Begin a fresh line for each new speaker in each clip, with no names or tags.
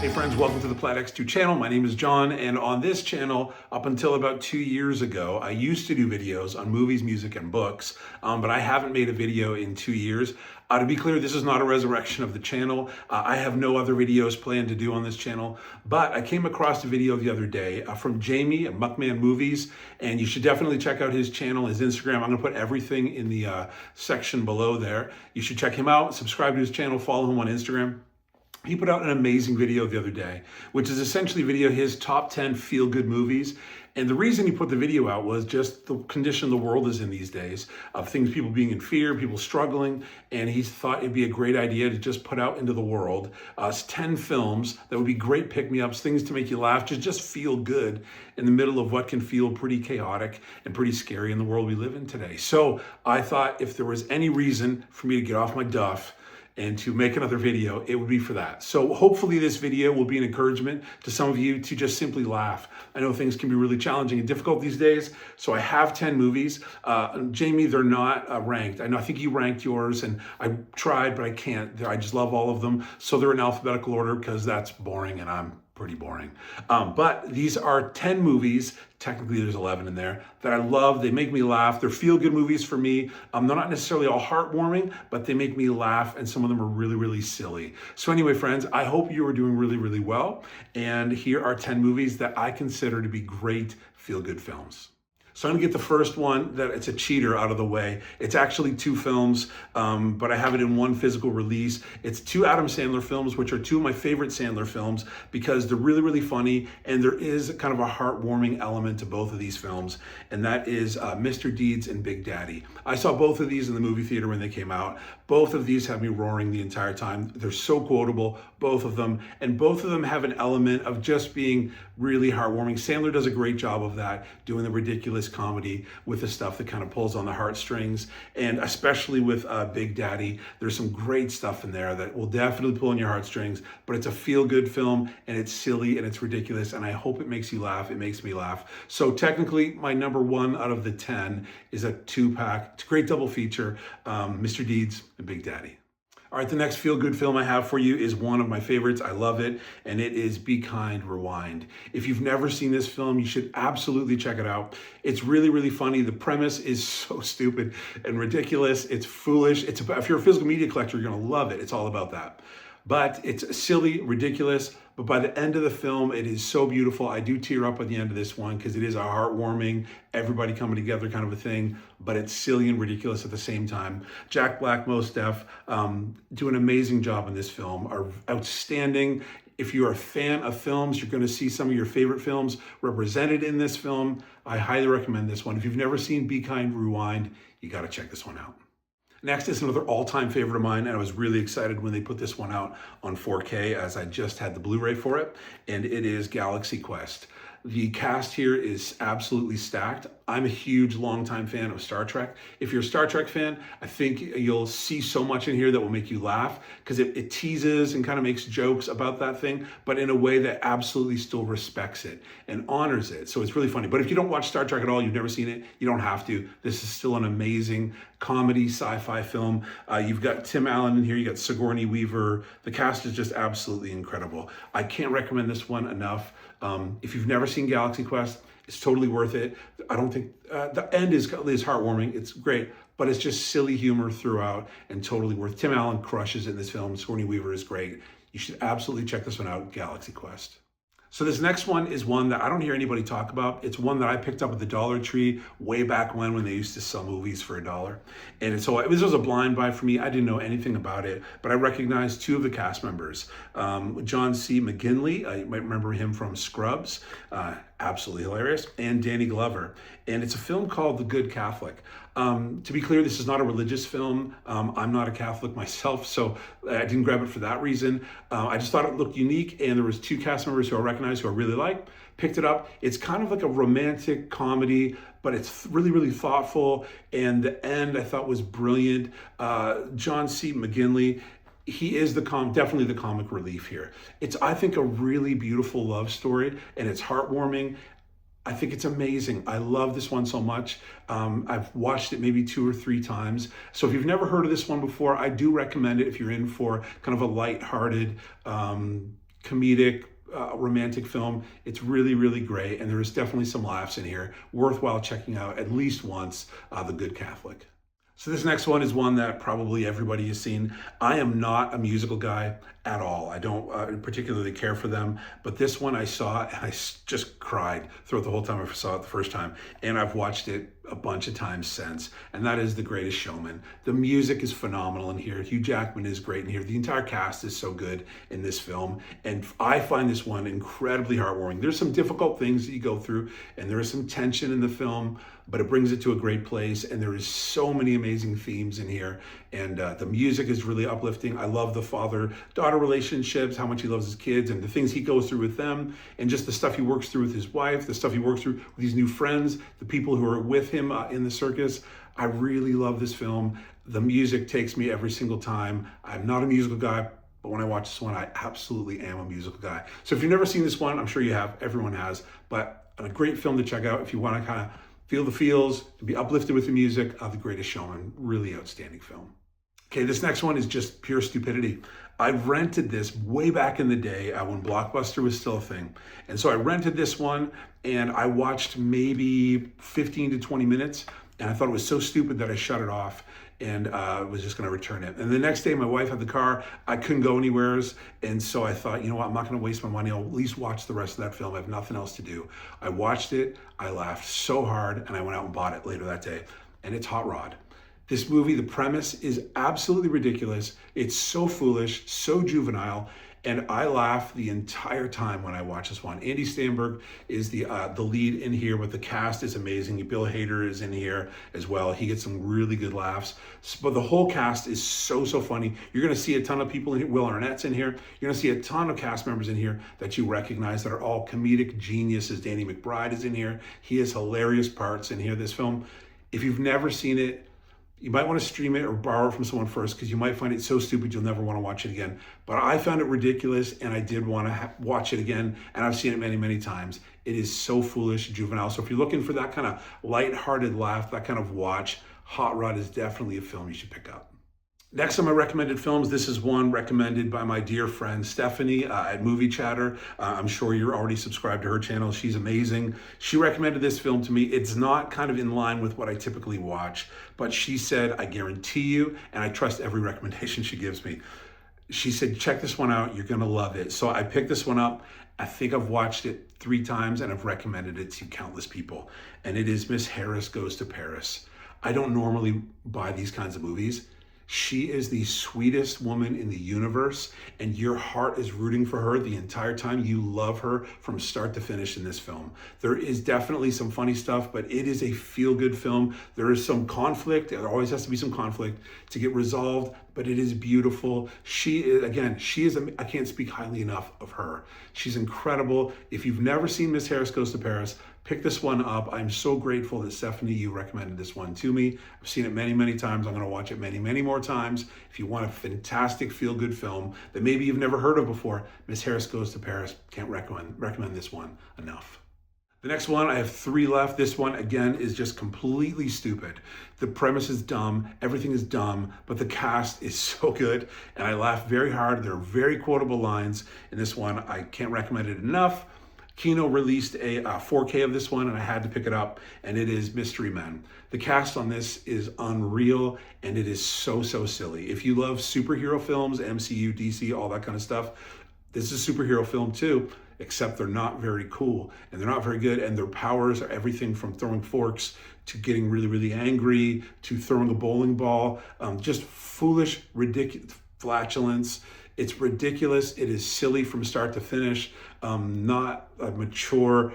Hey friends, welcome to the Plaid X2 channel. My name is John, and on this channel, up until about 2 years ago, I used to do videos on movies, music, and books, but I haven't made a video in 2 years. To be clear, this is not a resurrection of the channel. I have no other videos planned to do on this channel, but I came across a video the other day from Jamie at Muckman Movies, and you should definitely check out his channel, his Instagram. I'm gonna put everything in the section below there. You should check him out, subscribe to his channel, follow him on Instagram. He put out an amazing video the other day, which is essentially video his top 10 feel-good movies. And the reason he put the video out was just the condition the world is in these days, of things, people being in fear, people struggling. And he thought it'd be a great idea to just put out into the world 10 films that would be great pick-me-ups, things to make you laugh, just feel good in the middle of what can feel pretty chaotic and pretty scary in the world we live in today. So I thought if there was any reason for me to get off my duff and to make another video, it would be for that. So hopefully this video will be an encouragement to some of you to just simply laugh. I know things can be really challenging and difficult these days, so I have 10 movies. Jamie, they're not ranked. I think you ranked yours, and I tried, but I can't. I just love all of them. So they're in alphabetical order because that's boring, and I'm pretty boring. But these are 10 movies, technically there's 11 in there, that I love. They make me laugh. They're feel-good movies for me. They're not necessarily all heartwarming, but they make me laugh, and some of them are really, really silly. So anyway, friends, I hope you are doing really, really well. And here are 10 movies that I consider to be great feel-good films. So I'm gonna get the first one, that it's a cheater, out of the way. It's actually 2 films, but I have it in one physical release. It's 2 Adam Sandler films, which are 2 of my favorite Sandler films because they're really, really funny, and there is kind of a heartwarming element to both of these films, and that is Mr. Deeds and Big Daddy. I saw both of these in the movie theater when they came out. Both of these have me roaring the entire time. They're so quotable, both of them, and both of them have an element of just being really heartwarming. Sandler does a great job of that, doing the ridiculous comedy with the stuff that kind of pulls on the heartstrings, and especially with Big Daddy, there's some great stuff in there that will definitely pull on your heartstrings, but it's a feel-good film, and it's silly, and it's ridiculous, and I hope it makes you laugh. It makes me laugh. So technically, my number 1 out of the 10 is a 2-pack. It's a great double feature, Mr. Deeds and Big Daddy. All right, the next feel-good film I have for you is one of my favorites. I love it, and it is Be Kind, Rewind. If you've never seen this film, you should absolutely check it out. It's really, really funny. The premise is so stupid and ridiculous. It's foolish. If you're a physical media collector, you're gonna love it. It's all about that. But it's silly, ridiculous, but by the end of the film, it is so beautiful. I do tear up at the end of this one because it is a heartwarming, everybody coming together kind of a thing, but it's silly and ridiculous at the same time. Jack Black, Mos Def do an amazing job in this film, are outstanding. If you're a fan of films, you're gonna see some of your favorite films represented in this film. I highly recommend this one. If you've never seen Be Kind, Rewind, you gotta check this one out. Next is another all-time favorite of mine, and I was really excited when they put this one out on 4K, as I just had the Blu-ray for it, and it is Galaxy Quest. The cast here is absolutely stacked. I'm a huge, longtime fan of Star Trek. If you're a Star Trek fan, I think you'll see so much in here that will make you laugh, because it teases and kind of makes jokes about that thing, but in a way that absolutely still respects it and honors it. So it's really funny. But if you don't watch Star Trek at all, you've never seen it, you don't have to. This is still an amazing comedy sci-fi film. You've got Tim Allen in here, you got Sigourney Weaver. The cast is just absolutely incredible. I can't recommend this one enough. If you've never seen Galaxy Quest, it's totally worth it. I don't think the end is heartwarming. It's great, but it's just silly humor throughout and totally worth it. Tim Allen crushes it in this film. Sigourney Weaver is great. You should absolutely check this one out, Galaxy Quest. So this next one is one that I don't hear anybody talk about. It's one that I picked up at the Dollar Tree way back when they used to sell movies for $1. And so this was a blind buy for me. I didn't know anything about it, but I recognized 2 of the cast members. John C. McGinley, you might remember him from Scrubs, absolutely hilarious, and Danny Glover. And it's a film called The Good Catholic. To be clear, this is not a religious film. I'm not a Catholic myself, so I didn't grab it for that reason. I just thought it looked unique, and there was 2 cast members who I recognized who I really like. Picked it up. It's kind of like a romantic comedy, but it's really, really thoughtful, and the end I thought was brilliant. John C. McGinley, he is definitely the comic relief here. It's, I think, a really beautiful love story, and it's heartwarming. I think it's amazing. I love this one so much. I've watched it maybe 2 or 3 times. So if you've never heard of this one before, I do recommend it if you're in for kind of a lighthearted, comedic, romantic film. It's really, really great. And there is definitely some laughs in here. Worthwhile checking out at least once, The Good Catholic. So this next one is one that probably everybody has seen. I am not a musical guy at all. I don't particularly care for them, but this one I saw and I just cried throughout the whole time I saw it the first time. And I've watched it a bunch of times since, and that is The Greatest Showman. The music is phenomenal in here. Hugh Jackman is great in here. The entire cast is so good in this film, and I find this one incredibly heartwarming. There's some difficult things that you go through, and there is some tension in the film, but it brings it to a great place, and there is so many amazing themes in here, and the music is really uplifting. I love the father-daughter relationships, how much he loves his kids, and the things he goes through with them, and just the stuff he works through with his wife, the stuff he works through with these new friends, the people who are with him in the circus. I really love this film. The music takes me every single time. I'm not a musical guy, but when I watch this one, I absolutely am a musical guy. So if you've never seen this one, I'm sure you have, everyone has, but a great film to check out if you want to kind of feel the feels, to be uplifted with the music. The Greatest Showman, really outstanding film. Okay, this next one is just pure stupidity. I rented this way back in the day when Blockbuster was still a thing. And so I rented this one and I watched maybe 15 to 20 minutes, and I thought it was so stupid that I shut it off and was just gonna return it. And the next day my wife had the car, I couldn't go anywhere. And so I thought, you know what, I'm not gonna waste my money. I'll at least watch the rest of that film. I have nothing else to do. I watched it, I laughed so hard, and I went out and bought it later that day. And it's Hot Rod. This movie, the premise is absolutely ridiculous. It's so foolish, so juvenile, and I laugh the entire time when I watch this one. Andy Samberg is the lead in here, but the cast is amazing. Bill Hader is in here as well. He gets some really good laughs. But the whole cast is so funny. You're gonna see a ton of people in here. Will Arnett's in here. You're gonna see a ton of cast members in here that you recognize that are all comedic geniuses. Danny McBride is in here. He has hilarious parts in here, this film. If you've never seen it, you might want to stream it or borrow it from someone first, because you might find it so stupid you'll never want to watch it again. But I found it ridiculous, and I did want to watch it again, and I've seen it many, many times. It is so foolish, juvenile. So if you're looking for that kind of lighthearted laugh, that kind of watch, Hot Rod is definitely a film you should pick up. Next on my recommended films, this is one recommended by my dear friend Stephanie at Movie Chatter. I'm sure you're already subscribed to her channel. She's amazing. She recommended this film to me. It's not kind of in line with what I typically watch, but she said, I guarantee you, and I trust every recommendation she gives me. She said, check this one out. You're going to love it. So I picked this one up. I think I've watched it 3 times and I've recommended it to countless people. And it is Miss Harris Goes to Paris. I don't normally buy these kinds of movies. She is the sweetest woman in the universe, and your heart is rooting for her the entire time. You love her from start to finish in this film. There is definitely some funny stuff, but it is a feel-good film. There is some conflict. There always has to be some conflict to get resolved, but it is beautiful. She is, again, I can't speak highly enough of her. She's incredible. If you've never seen Miss Harris Goes to Paris, pick this one up. I'm so grateful that Stephanie, you recommended this one to me. I've seen it many, many times. I'm gonna watch it many, many more times. If you want a fantastic feel-good film that maybe you've never heard of before, Miss Harris Goes to Paris. Can't recommend this one enough. The next one, I have 3 left. This one, again, is just completely stupid. The premise is dumb, everything is dumb, but the cast is so good, and I laugh very hard. There are very quotable lines in this one. I can't recommend it enough. Kino released a 4K of this one, and I had to pick it up, and it is Mystery Men. The cast on this is unreal, and it is so silly. If you love superhero films, MCU, DC, all that kind of stuff, this is a superhero film too, except they're not very cool, and they're not very good, and their powers are everything from throwing forks to getting really, really angry, to throwing a bowling ball, just foolish, ridiculous flatulence. It's ridiculous. It is silly from start to finish. Not a mature,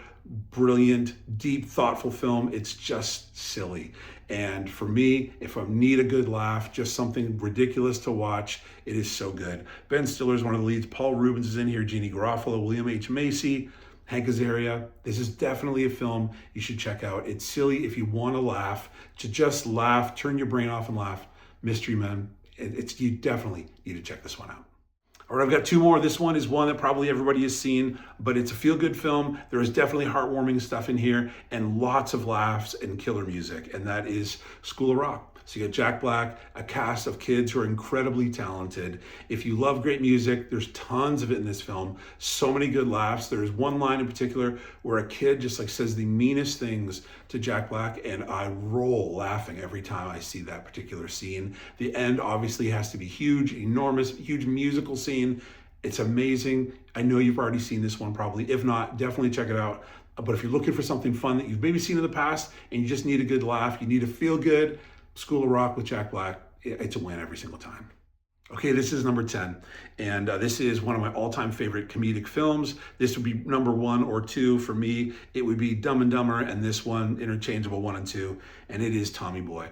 brilliant, deep, thoughtful film. It's just silly. And for me, if I need a good laugh, just something ridiculous to watch, it is so good. Ben Stiller is one of the leads. Paul Reubens is in here. Jeannie Garofalo, William H. Macy, Hank Azaria. This is definitely a film you should check out. It's silly if you want to laugh, to just laugh, turn your brain off and laugh. Mystery Men. You definitely need to check this one out. All right, I've got 2 more. This one is one that probably everybody has seen, but it's a feel-good film. There is definitely heartwarming stuff in here and lots of laughs and killer music, and that is School of Rock. So you got Jack Black, a cast of kids who are incredibly talented. If you love great music, there's tons of it in this film. So many good laughs. There's one line in particular where a kid just like says the meanest things to Jack Black, and I roll laughing every time I see that particular scene. The end obviously has to be huge, enormous, huge musical scene. It's amazing. I know you've already seen this one probably. If not, definitely check it out. But if you're looking for something fun that you've maybe seen in the past and you just need a good laugh, you need to feel good, School of Rock with Jack Black, it's a win every single time. Okay, this is number 10, and this is one of my all-time favorite comedic films. This would be number 1 or 2 for me. It would be Dumb and Dumber, and this one, interchangeable 1 and 2, and it is Tommy Boy.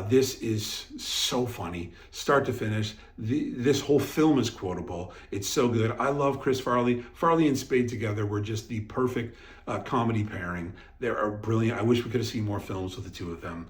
This is so funny, start to finish. This whole film is quotable. It's so good. I love Chris Farley. Farley and Spade together were just the perfect comedy pairing. They are brilliant. I wish we could have seen more films with the two of them.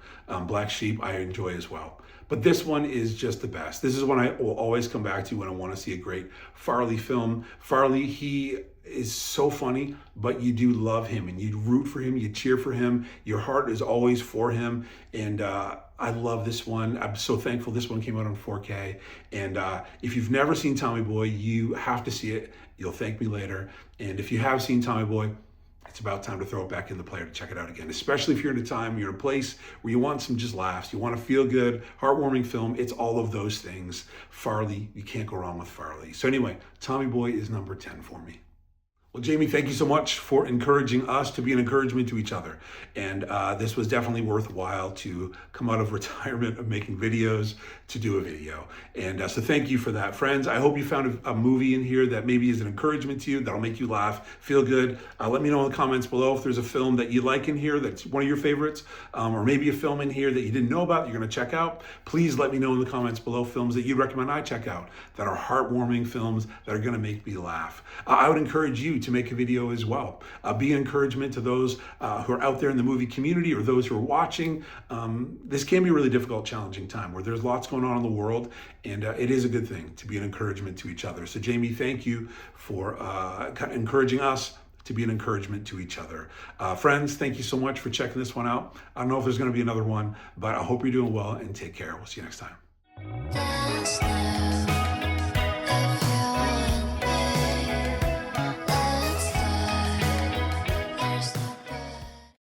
Black Sheep, I enjoy as well. But this one is just the best. This is one I will always come back to when I want to see a great Farley film. Farley, he is so funny, but you do love him and you root for him, you cheer for him. Your heart is always for him. And I love this one. I'm so thankful this one came out on 4K. And if you've never seen Tommy Boy, you have to see it. You'll thank me later. And if you have seen Tommy Boy, it's about time to throw it back in the player to check it out again, especially if you're in a time, you're in a place where you want some just laughs, you want to feel good, heartwarming film. It's all of those things. Farley, you can't go wrong with Farley. So anyway, Tommy Boy is number 10 for me. Well, Jamie, thank you so much for encouraging us to be an encouragement to each other. And this was definitely worthwhile to come out of retirement of making videos to do a video. And so thank you for that. Friends, I hope you found a movie in here that maybe is an encouragement to you, that'll make you laugh, feel good. Let me know in the comments below if there's a film that you like in here that's one of your favorites, or maybe a film in here that you didn't know about that you're gonna check out. Please let me know in the comments below films that you recommend I check out that are heartwarming films that are gonna make me laugh. I would encourage you to make a video as well. Be an encouragement to those who are out there in the movie community or those who are watching. This can be a really difficult, challenging time where there's lots going on in the world, and it is a good thing to be an encouragement to each other. So Jamie, thank you for encouraging us to be an encouragement to each other. Friends, thank you so much for checking this one out. I don't know if there's going to be another one, but I hope you're doing well and take care. We'll see you next time.